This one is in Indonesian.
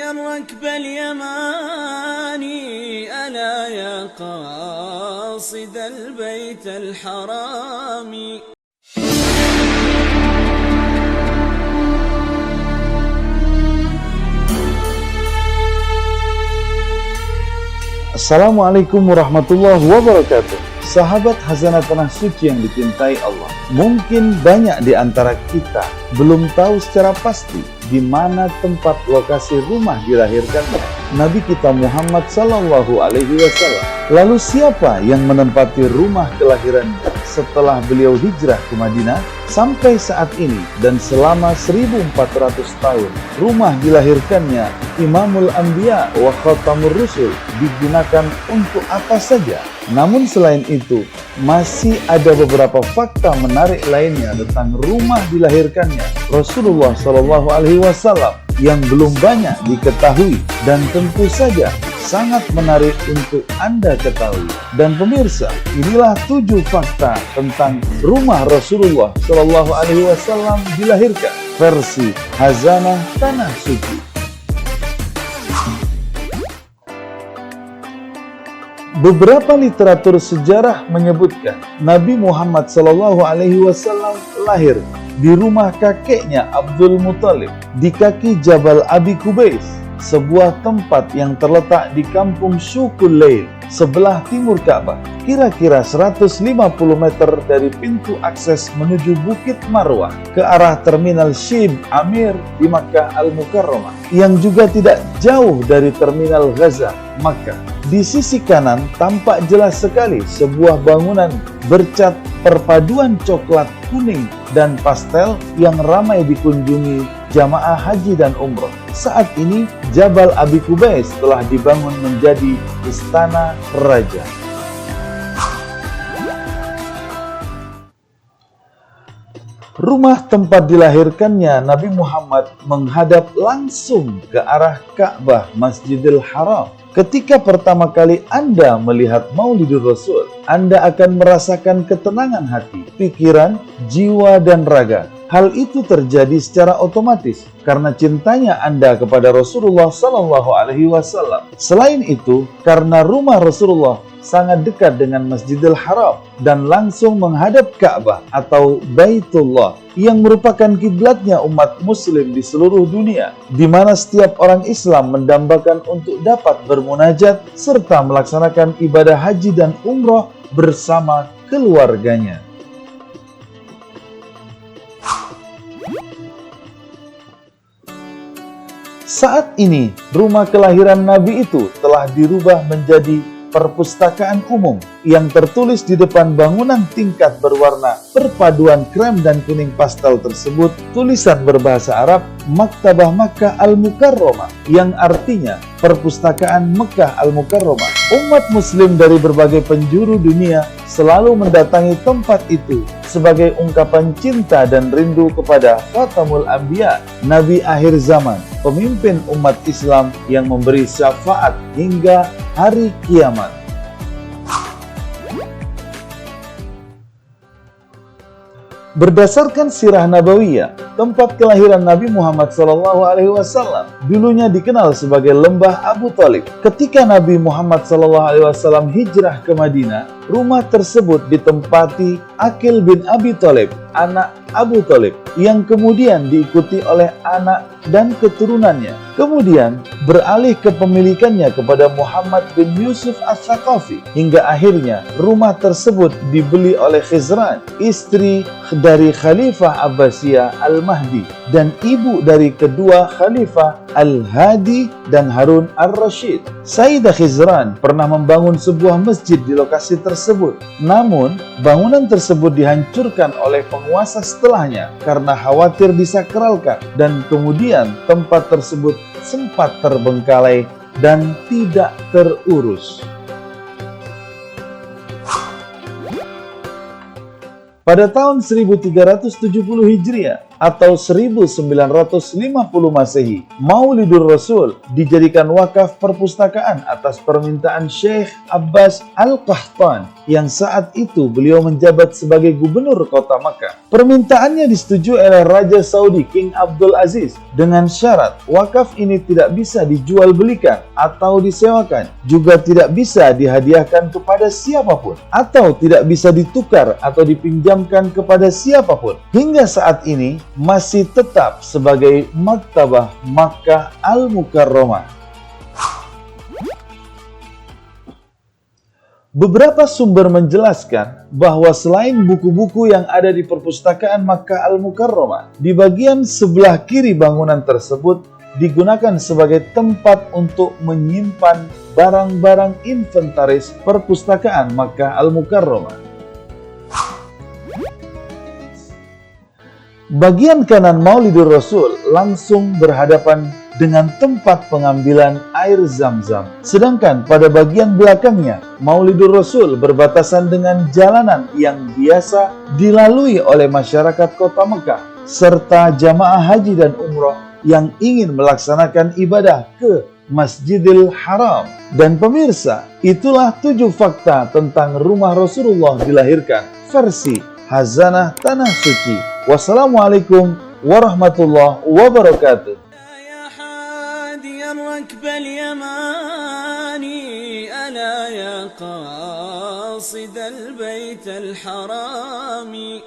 الركب اليماني ألا يا قاصد البيت الحرام. Assalamualaikum warahmatullahi wabarakatuh. Sahabat Khazanah Tanah Suci yang dicintai Allah, mungkin banyak di antara kita belum tahu secara pasti di mana tempat lokasi rumah dilahirkannya Nabi kita Muhammad Sallallahu Alaihi Wasallam. Lalu siapa yang menempati rumah kelahirannya setelah beliau hijrah ke Madinah sampai saat ini dan selama 1400 tahun? Rumah dilahirkannya Imamul Anbiya wa Khatamur Rusul digunakan untuk apa saja? Namun selain itu, masih ada beberapa fakta menarik lainnya tentang rumah dilahirkannya Rasulullah Shallallahu Alaihi Wasallam yang belum banyak diketahui dan tentu saja sangat menarik untuk Anda ketahui. Dan pemirsa, inilah 7 fakta tentang rumah Rasulullah Shallallahu Alaihi Wasallam dilahirkan versi Khazanah Tanah Suci. Beberapa literatur sejarah menyebutkan Nabi Muhammad Sallallahu Alaihi Wasallam lahir di rumah kakeknya Abdul Muthalib di kaki Jabal Abi Qubais, sebuah tempat yang terletak di kampung Syukul Lail sebelah timur Ka'bah, kira-kira 150 meter dari pintu akses menuju Bukit Marwah ke arah terminal Shib Amir di Makkah Al-Mukarramah, yang juga tidak jauh dari terminal Gaza, Makkah. Di sisi kanan tampak jelas sekali sebuah bangunan bercat perpaduan coklat, kuning, dan pastel yang ramai dikunjungi jamaah haji dan umroh. Saat ini Jabal Abi Qubais telah dibangun menjadi istana raja. Rumah tempat dilahirkannya Nabi Muhammad menghadap langsung ke arah Ka'bah Masjidil Haram. Ketika pertama kali Anda melihat Maulidur Rasul, Anda akan merasakan ketenangan hati, pikiran, jiwa, dan raga. Hal itu terjadi secara otomatis karena cintanya Anda kepada Rasulullah Sallallahu Alaihi Wasallam. Selain itu, karena rumah Rasulullah sangat dekat dengan Masjidil Haram dan langsung menghadap Ka'bah atau Baitullah yang merupakan kiblatnya umat muslim di seluruh dunia, di mana setiap orang Islam mendambakan untuk dapat bermunajat serta melaksanakan ibadah haji dan umroh bersama keluarganya. Saat ini, rumah kelahiran Nabi itu telah dirubah menjadi perpustakaan umum yang tertulis di depan bangunan tingkat berwarna perpaduan krem dan kuning pastel tersebut tulisan berbahasa Arab Maktabah Makkah Al-Mukarramah, yang artinya perpustakaan Mekah Al-Mukarramah. Umat muslim dari berbagai penjuru dunia selalu mendatangi tempat itu sebagai ungkapan cinta dan rindu kepada Khatamul Anbiya, Nabi akhir zaman, pemimpin umat Islam yang memberi syafaat hingga hari kiamat. Berdasarkan sirah nabawiyah, tempat kelahiran Nabi Muhammad SAW dulunya dikenal sebagai Lembah Abu Thalib. Ketika Nabi Muhammad SAW hijrah ke Madinah, rumah tersebut ditempati Aqil bin Abi Thalib, anak Abu Thalib, yang kemudian diikuti oleh anak dan keturunannya. Kemudian beralih kepemilikannya kepada Muhammad bin Yusuf As-Saqafi, hingga akhirnya rumah tersebut dibeli oleh Khizran, istri dari Khalifah Abbasiyah Al-Mahdi dan ibu dari kedua Khalifah Al-Hadi dan Harun Ar-Rashid. Sayyidah Khizran pernah membangun sebuah masjid di lokasi tersebut. Namun, bangunan tersebut dihancurkan oleh penguasa setelahnya karena khawatir disakralkan, dan kemudian tempat tersebut sempat terbengkalai dan tidak terurus. Pada tahun 1370 Hijriah, atau 1950 Masehi, Maulidur Rasul dijadikan wakaf perpustakaan atas permintaan Syekh Abbas Al-Qahtan yang saat itu beliau menjabat sebagai gubernur kota Makkah. Permintaannya disetujui oleh Raja Saudi King Abdul Aziz dengan syarat wakaf ini tidak bisa dijual belikan atau disewakan, juga tidak bisa dihadiahkan kepada siapapun atau tidak bisa ditukar atau dipinjamkan kepada siapapun. Hingga saat ini masih tetap sebagai Maktabah Makkah Al-Mukarramah. Beberapa sumber menjelaskan bahwa selain buku-buku yang ada di perpustakaan Makkah Al-Mukarramah, di bagian sebelah kiri bangunan tersebut digunakan sebagai tempat untuk menyimpan barang-barang inventaris perpustakaan Makkah Al-Mukarramah. Bagian kanan Maulidur Rasul langsung berhadapan dengan tempat pengambilan air Zam-Zam. Sedangkan pada bagian belakangnya, Maulidur Rasul berbatasan dengan jalanan yang biasa dilalui oleh masyarakat kota Mekah, serta jamaah haji dan umroh yang ingin melaksanakan ibadah ke Masjidil Haram. Dan pemirsa, itulah 7 fakta tentang rumah Rasulullah dilahirkan, versi Hazanah Tanah Suci. Wassalamualaikum warahmatullahi wabarakatuh. الركب اليماني ألا يا قاصد البيت الحرام